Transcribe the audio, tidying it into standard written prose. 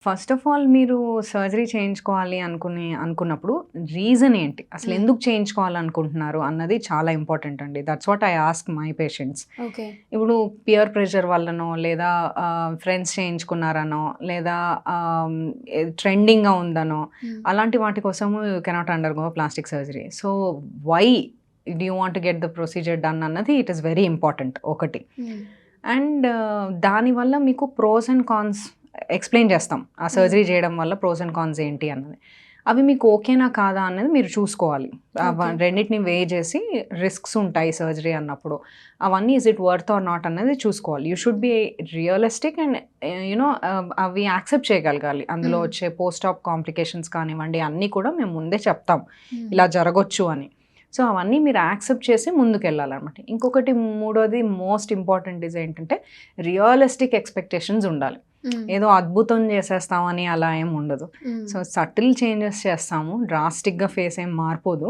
First of all మీరు surgery చేయించుకోవాలి అనుకున్నప్పుడు రీజన్ ఏంటి? అసలు హ్మ్. ఎందుకు చేయించుకోవాలనుకుంటున్నారు అన్నది చాలా ఇంపార్టెంట్ అండి. That's what I ask my patients. Okay. ఇప్పుడు పియర్ ప్రెషర్ వల్లనో, లేదా ఫ్రెండ్స్ చేయించుకున్నారనో, లేదా ట్రెండింగ్‌గా ఉందనో, హ్మ్. అలాంటి వాటి కోసము you cannot undergo plastic surgery. So, why do you want to get the procedure done అన్నది ఇట్ ఈస్ వెరీ ఇంపార్టెంట్ ఒకటి. హ్మ్. అండ్ దానివల్ల మీకు ప్రోస్ అండ్ కాన్స్ ఎక్స్‌ప్లెయిన్ చేస్తాం. ఆ హ్మ్. సర్జరీ చేయడం వల్ల ప్రోస్ అండ్ కాన్స్ ఏంటి అన్నది. అవి మీకు ఓకేనా కాదా అనేది మీరు చూసుకోవాలి. ఓకే. రెండిటిని వేయి చేసి రిస్క్స్ ఉంటాయి సర్జరీ అన్నప్పుడు. అవన్నీ is it worth or not అనేది చూసుకోవాలి. You should be realistic and అవి యాక్సెప్ట్ చేయగలగాలి. అందులో హ్మ్. వచ్చే పోస్ట్ ఆప్ కాంప్లికేషన్స్ కానివ్వండి అన్నీ కూడా మేము ముందే చెప్తాం. హుహు. ఇలా జరగొచ్చు అని. సో, అవన్నీ మీరు యాక్సెప్ట్ చేసి ముందుకెళ్ళాలనమాట. ఇంకొకటి మూడోది మోస్ట్ ఇంపార్టెంట్ ఏంటంటే రియలిస్టిక్ ఎక్స్‌పెక్టేషన్స్ ఉండాలి. హ్మ్. ఏదో అద్భుతం చేసేస్తామని అలా ఏమి ఉండదు. హ్మ్. సో, సటిల్ చేంజెస్ చేస్తాము. డ్రాస్టిక్‌గా ఫేస్ ఏం మారిపోదు.